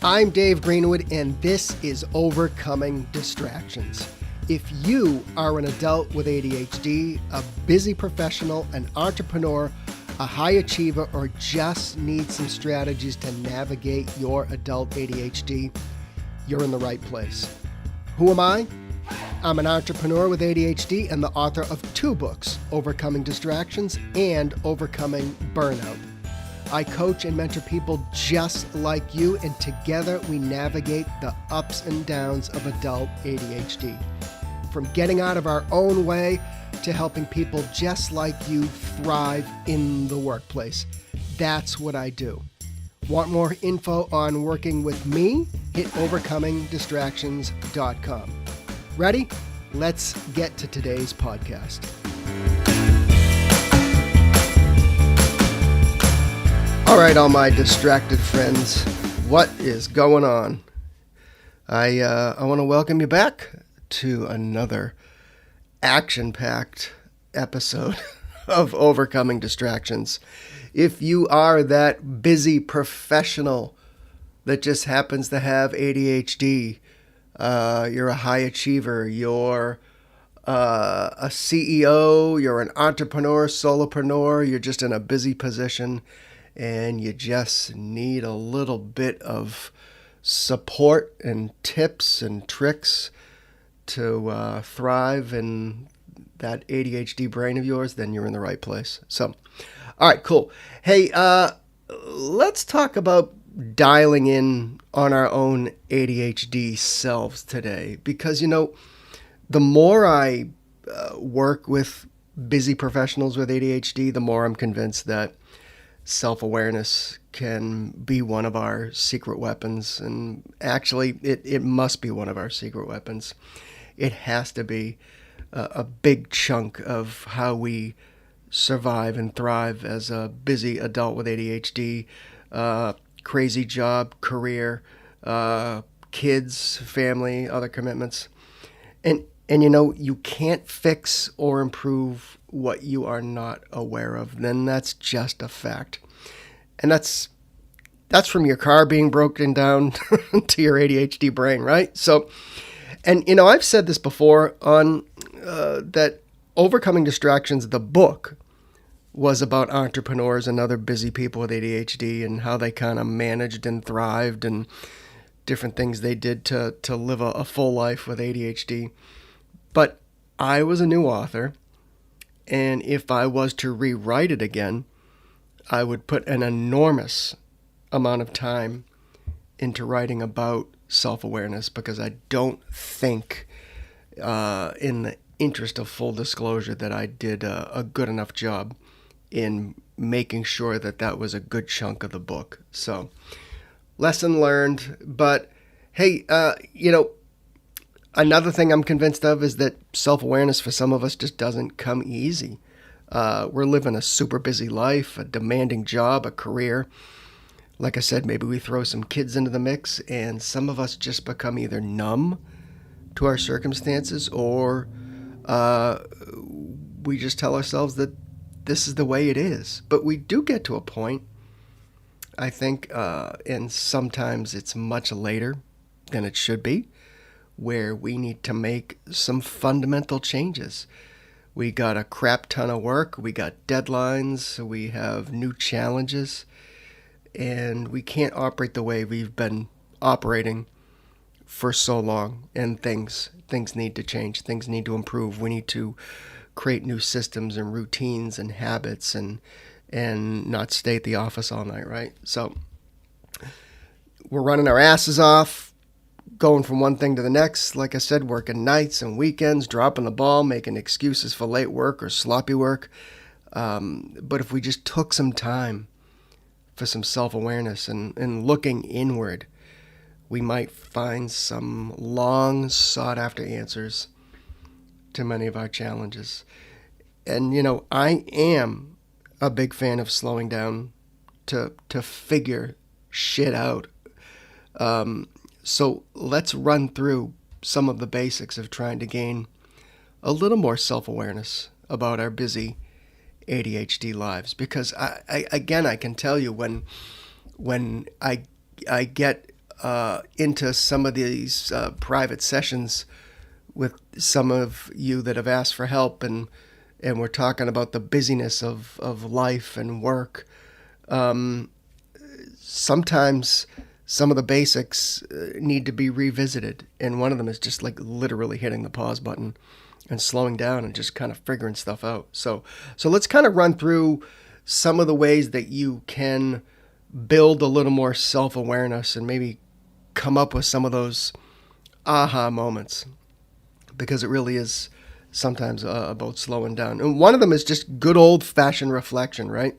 I'm Dave Greenwood, and this is Overcoming Distractions. If you are an adult with ADHD, a busy professional, an entrepreneur, a high achiever, or just need some strategies to navigate your adult ADHD, you're in the right place. Who am I? I'm an entrepreneur with ADHD and the author of 2 books, Overcoming Distractions and Overcoming Burnout. I coach and mentor people just like you, and together we navigate the ups and downs of adult ADHD. From getting out of our own way to helping people just like you thrive in the workplace. That's what I do. Want more info on working with me? Hit overcomingdistractions.com. Ready? Let's get to today's podcast. All right, all my distracted friends, what is going on? I want to welcome you back to another action-packed episode of Overcoming Distractions. If you are that busy professional that just happens to have ADHD, you're a high achiever, you're a CEO, you're an entrepreneur, solopreneur, you're just in a busy position, and you just need a little bit of support and tips and tricks to thrive in that ADHD brain of yours, then you're in the right place. So, all right, cool. Hey, let's talk about dialing in on our own ADHD selves today, because, the more I work with busy professionals with ADHD, the more I'm convinced that self-awareness can be one of our secret weapons. And actually, it must be one of our secret weapons. It has to be a big chunk of how we survive and thrive as a busy adult with ADHD, crazy job, career, kids, family, other commitments. And you can't fix or improve what you are not aware of. Then that's just a fact. And that's from your car being broken down to your ADHD brain, right? So, and I've said this before on that Overcoming Distractions, the book, was about entrepreneurs and other busy people with ADHD and how they kind of managed and thrived and different things they did to live a full life with ADHD. But I was a new author, and if I was to rewrite it again, I would put an enormous amount of time into writing about self-awareness, because I don't think, in the interest of full disclosure, that I did a good enough job in making sure that was a good chunk of the book. So, lesson learned. But hey, another thing I'm convinced of is that self-awareness for some of us just doesn't come easy. We're living a super busy life, a demanding job, a career. Like I said, maybe we throw some kids into the mix, and some of us just become either numb to our circumstances, or we just tell ourselves that this is the way it is. But we do get to a point, I think, and sometimes it's much later than it should be, where we need to make some fundamental changes. We got a crap ton of work, we got deadlines, we have new challenges, and we can't operate the way we've been operating for so long. And things need to change, things need to improve. We need to create new systems and routines and habits, and not stay at the office all night, right? So we're running our asses off, going from one thing to the next. Like I said, working nights and weekends, dropping the ball, making excuses for late work or sloppy work. But if we just took some time for some self-awareness and looking inward, we might find some long sought-after answers to many of our challenges. And, I am a big fan of slowing down to figure shit out. So let's run through some of the basics of trying to gain a little more self-awareness about our busy ADHD lives. Because I can tell you when I get into some of these private sessions with some of you that have asked for help, and we're talking about the busyness of life and work. Sometimes some of the basics need to be revisited, and one of them is just like literally hitting the pause button and slowing down and just kind of figuring stuff out. So let's kind of run through some of the ways that you can build a little more self-awareness and maybe come up with some of those aha moments, because it really is sometimes about slowing down. And one of them is just good old-fashioned reflection, right?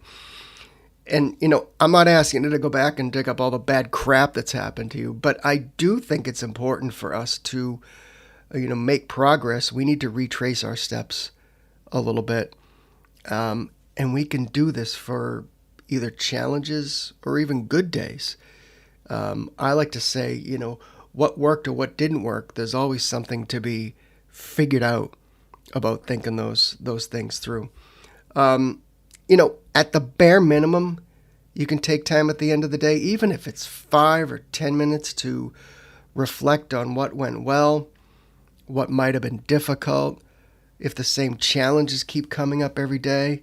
And, I'm not asking you to go back and dig up all the bad crap that's happened to you, but I do think it's important for us to, make progress. We need to retrace our steps a little bit. And we can do this for either challenges or even good days. I like to say, what worked or what didn't work, there's always something to be figured out about thinking those things through. At the bare minimum, you can take time at the end of the day, even if it's 5 or 10 minutes, to reflect on what went well, what might have been difficult. If the same challenges keep coming up every day,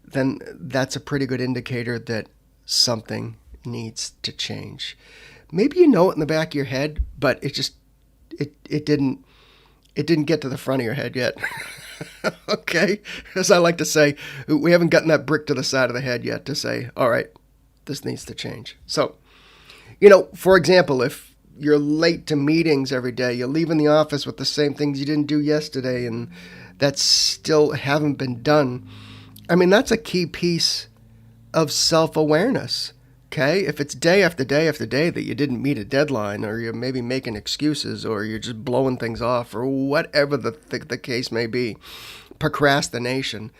then that's a pretty good indicator that something needs to change. Maybe you know it in the back of your head, but it didn't get to the front of your head yet. Okay? As I like to say, we haven't gotten that brick to the side of the head yet to say, all right, this needs to change. So, for example, if you're late to meetings every day, you're leaving the office with the same things you didn't do yesterday, and that still haven't been done, that's a key piece of self-awareness. Okay? If it's day after day after day that you didn't meet a deadline, or you're maybe making excuses, or you're just blowing things off, or whatever the case may be, procrastination,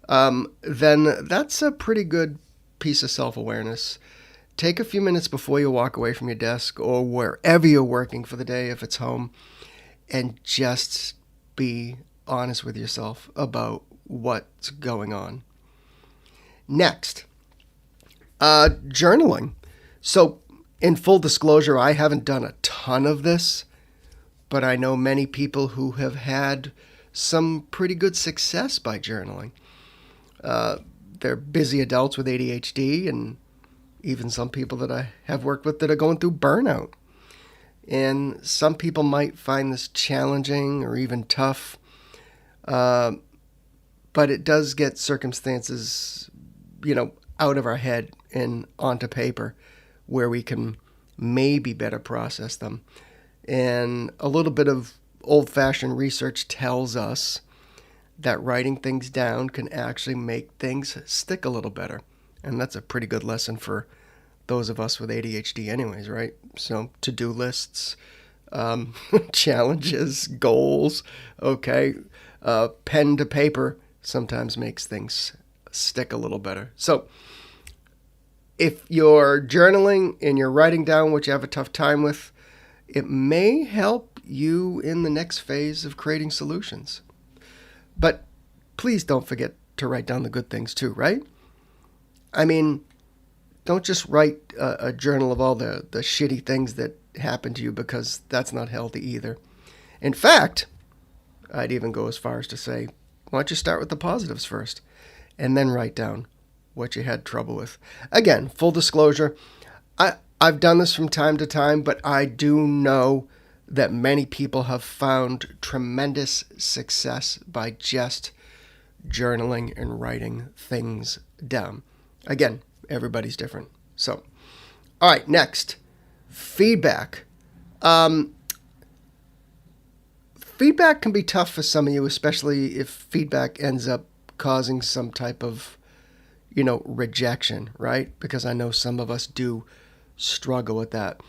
then that's a pretty good piece of self-awareness. Take a few minutes before you walk away from your desk or wherever you're working for the day, if it's home, and just be honest with yourself about what's going on. Next, journaling. So, in full disclosure, I haven't done a ton of this, but I know many people who have had some pretty good success by journaling. They're busy adults with ADHD, and even some people that I have worked with that are going through burnout. And some people might find this challenging or even tough, but it does get circumstances, out of our head and onto paper where we can maybe better process them. And a little bit of old-fashioned research tells us that writing things down can actually make things stick a little better. And that's a pretty good lesson for those of us with ADHD anyways, right? So to-do lists, challenges, goals, okay, pen to paper sometimes makes things stick a little better. So if you're journaling and you're writing down what you have a tough time with, it may help you in the next phase of creating solutions. But please don't forget to write down the good things too, right? Don't just write a journal of all the shitty things that happened to you, because that's not healthy either. In fact, I'd even go as far as to say, why don't you start with the positives first and then write down what you had trouble with. Again, full disclosure, I've done this from time to time, but I do know that many people have found tremendous success by just journaling and writing things down. Again, everybody's different. So, all right, next, feedback. Feedback can be tough for some of you, especially if feedback ends up causing some type of, rejection, right? Because I know some of us do struggle with that.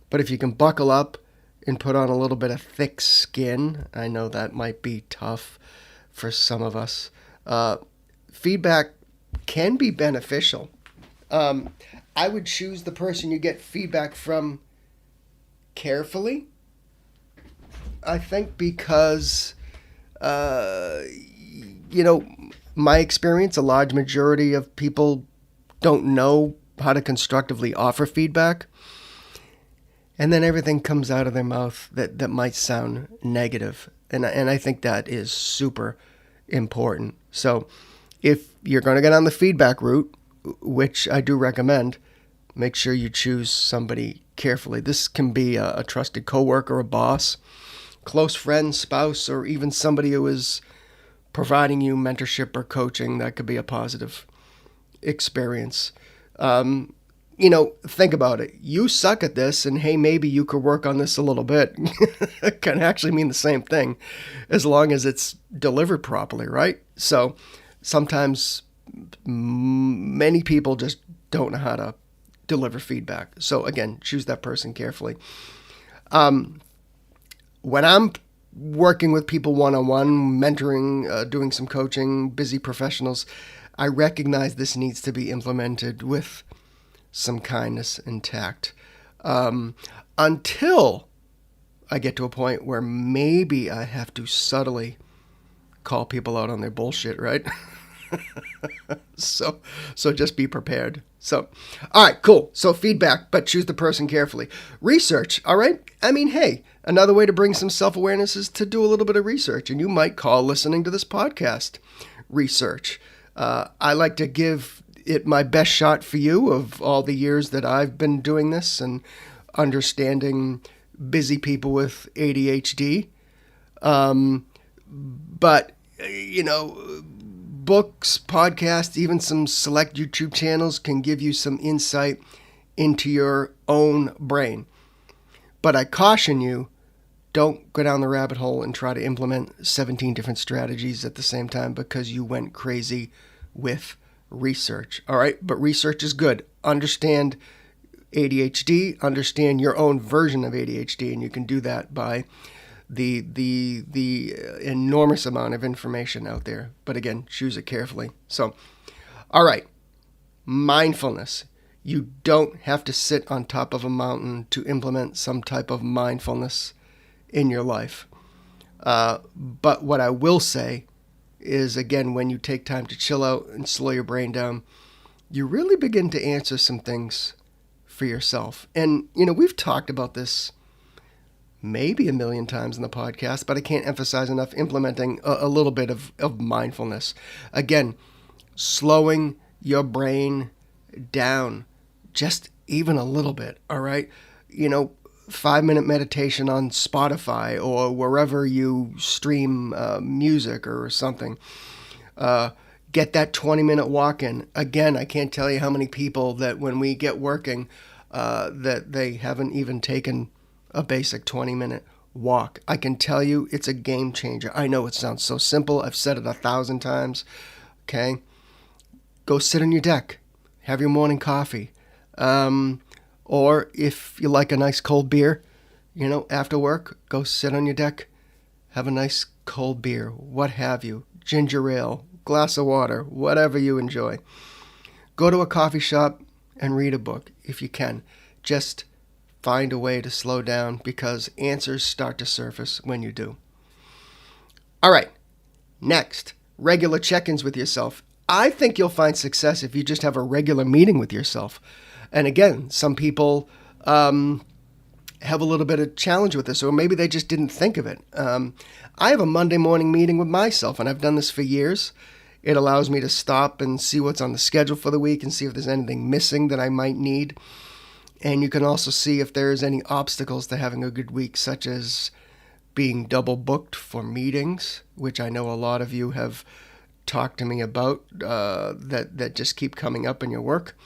But if you can buckle up and put on a little bit of thick skin, I know that might be tough for some of us. Feedback can be beneficial. I would choose the person you get feedback from carefully, I think, because, my experience, a large majority of people don't know how to constructively offer feedback. and then everything comes out of their mouth that might sound negative. And I think that is super important. So if you're going to get on the feedback route, which I do recommend, make sure you choose somebody carefully. This can be a trusted coworker, a boss, close friend, spouse, or even somebody who is providing you mentorship or coaching. That could be a positive experience. Think about it. You suck at this, and hey, maybe you could work on this a little bit. It can actually mean the same thing as long as it's delivered properly, right? So sometimes many people just don't know how to deliver feedback. So again, choose that person carefully. When I'm working with people one-on-one, mentoring, doing some coaching, busy professionals, I recognize this needs to be implemented with some kindness and tact, until I get to a point where maybe I have to subtly call people out on their bullshit, right? So just be prepared. So, all right, cool. So feedback, but choose the person carefully. Research, all right? I mean, hey, another way to bring some self-awareness is to do a little bit of research, and you might call listening to this podcast research. I like to give it my best shot for you of all the years that I've been doing this and understanding busy people with ADHD. But, books, podcasts, even some select YouTube channels can give you some insight into your own brain. But I caution you, don't go down the rabbit hole and try to implement 17 different strategies at the same time because you went crazy with research. All right, but research is good. Understand ADHD, understand your own version of ADHD, and you can do that by the enormous amount of information out there. But again, choose it carefully. So, all right, mindfulness. You don't have to sit on top of a mountain to implement some type of mindfulness in your life. But what I will say is, again, when you take time to chill out and slow your brain down, you really begin to answer some things for yourself. And, we've talked about this maybe a million times in the podcast, but I can't emphasize enough implementing a little bit of mindfulness. Again, slowing your brain down just even a little bit, all right? 5-minute meditation on Spotify or wherever you stream music or something. Get that 20-minute walk in. Again, I can't tell you how many people that when we get working that they haven't even taken a basic 20-minute walk. I can tell you it's a game changer. I know it sounds so simple. I've said it 1,000 times. Okay? Go sit on your deck. Have your morning coffee. Or if you like a nice cold beer, after work, go sit on your deck, have a nice cold beer, what have you, ginger ale, glass of water, whatever you enjoy. Go to a coffee shop and read a book if you can. Just find a way to slow down because answers start to surface when you do. All right, next, regular check-ins with yourself. I think you'll find success if you just have a regular meeting with yourself. And again, some people have a little bit of challenge with this, or maybe they just didn't think of it. I have a Monday morning meeting with myself, and I've done this for years. It allows me to stop and see what's on the schedule for the week and see if there's anything missing that I might need. And you can also see if there's any obstacles to having a good week, such as being double booked for meetings, which I know a lot of you have talked to me about that just keep coming up in your work.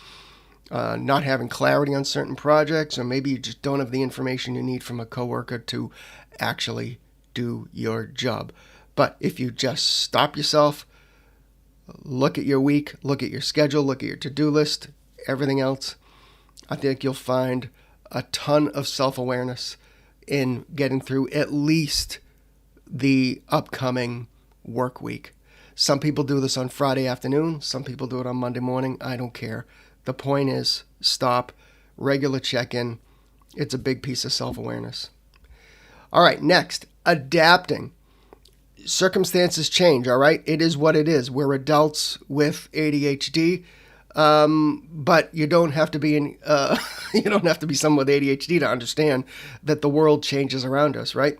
Not having clarity on certain projects, or maybe you just don't have the information you need from a coworker to actually do your job. But if you just stop yourself, look at your week, look at your schedule, look at your to-do list, everything else, I think you'll find a ton of self-awareness in getting through at least the upcoming work week. Some people do this on Friday afternoon. Some people do it on Monday morning. I don't care. The point is, stop, regular check-in. It's a big piece of self-awareness. All right, next, adapting. Circumstances change, all right? It is what it is. We're adults with ADHD. But you don't have to be you don't have to be someone with ADHD to understand that the world changes around us, right?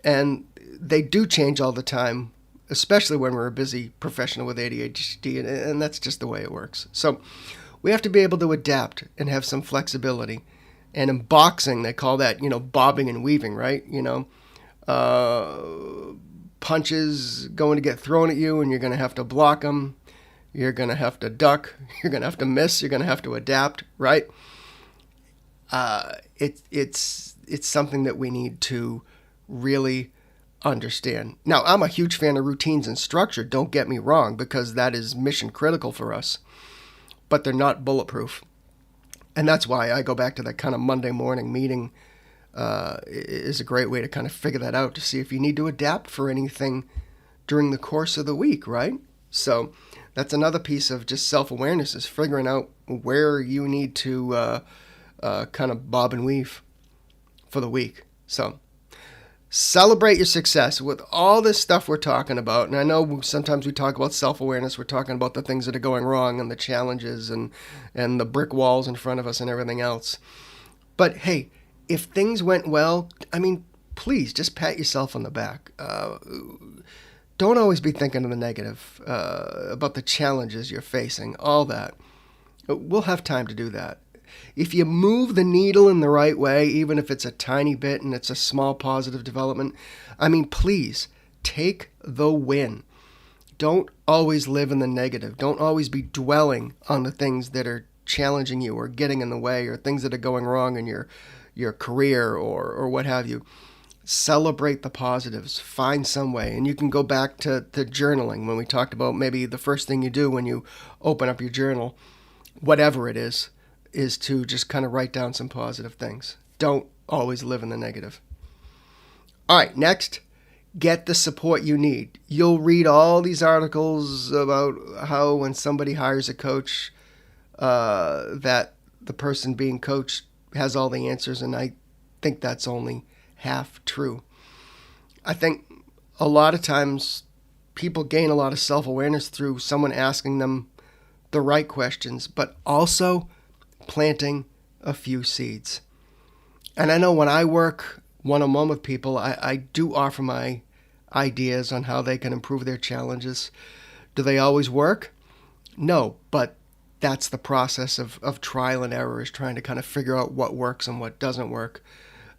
And they do change all the time, especially when we're a busy professional with ADHD, and that's just the way it works. So we have to be able to adapt and have some flexibility. And in boxing, they call that, bobbing and weaving, right? Punches going to get thrown at you, and you're going to have to block them. You're going to have to duck. You're going to have to miss. You're going to have to adapt, right? It's something that we need to really understand. Now, I'm a huge fan of routines and structure, don't get me wrong, because that is mission critical for us. But they're not bulletproof. And that's why I go back to that kind of Monday morning meeting is a great way to kind of figure that out, to see if you need to adapt for anything during the course of the week, right? So that's another piece of just self-awareness, is figuring out where you need to kind of bob and weave for the week. So celebrate your success with all this stuff we're talking about. And I know sometimes we talk about self-awareness. We're talking about the things that are going wrong and the challenges and the brick walls in front of us and everything else. But hey, if things went well, please just pat yourself on the back. Don't always be thinking of the negative, about the challenges you're facing, all that. We'll have time to do that. If you move the needle in the right way, even if it's a tiny bit and it's a small positive development, please take the win. Don't always live in the negative. Don't always be dwelling on the things that are challenging you or getting in the way, or things that are going wrong in your career or what have you. Celebrate the positives. Find some way. And you can go back to journaling, when we talked about maybe the first thing you do when you open up your journal, whatever it is to just kind of write down some positive things. Don't always live in the negative. All right, next, get the support you need. You'll read all these articles about how when somebody hires a coach, that the person being coached has all the answers, and I think that's only half true. I think a lot of times people gain a lot of self-awareness through someone asking them the right questions, but also planting a few seeds. And I know when I work one-on-one with people, I do offer my ideas on how they can improve their challenges. Do they always work? No, but that's the process of trial and error, is trying to kind of figure out what works and what doesn't work.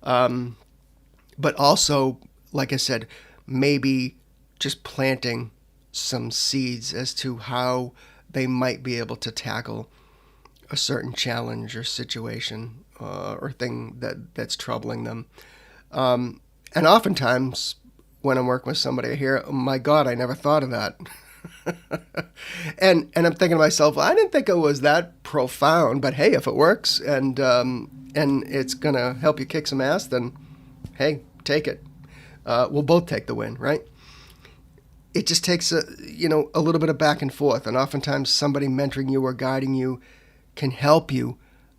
But also, like I said, maybe just planting some seeds as to how they might be able to tackle a certain challenge or situation or thing that's troubling them. And oftentimes, when I'm working with somebody, I hear, oh my God, I never thought of that. and I'm thinking to myself, I didn't think it was that profound, but hey, if it works and it's going to help you kick some ass, then hey, take it. We'll both take the win, right? It just takes a little bit of back and forth, and oftentimes somebody mentoring you or guiding you can help you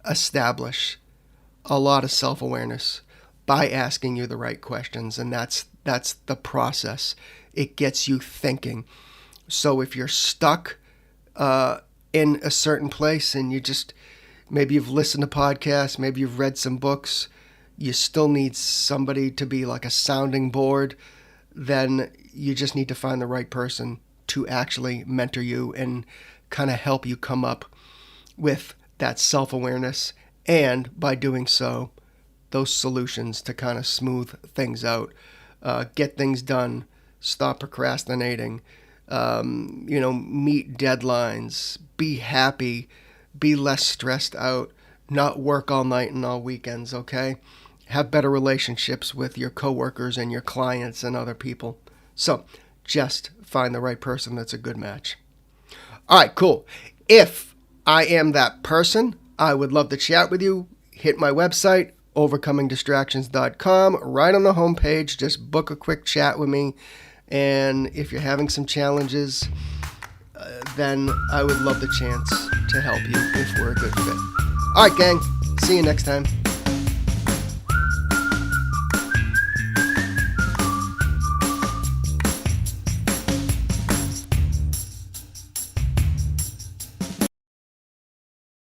establish a lot of self-awareness by asking you the right questions, and that's the process. It gets you thinking. So if you're stuck in a certain place and maybe you've listened to podcasts, maybe you've read some books, you still need somebody to be like a sounding board, then you just need to find the right person to actually mentor you and kind of help you come up with that self-awareness, and by doing so, those solutions to kind of smooth things out, get things done, stop procrastinating, meet deadlines, be happy, be less stressed out, not work all night and all weekends, okay? Have better relationships with your coworkers and your clients and other people. So just find the right person that's a good match. All right, cool. If I am that person, I would love to chat with you. Hit my website, overcomingdistractions.com. Right on the homepage, just book a quick chat with me. And if you're having some challenges, then I would love the chance to help you if we're a good fit. All right, gang. See you next time.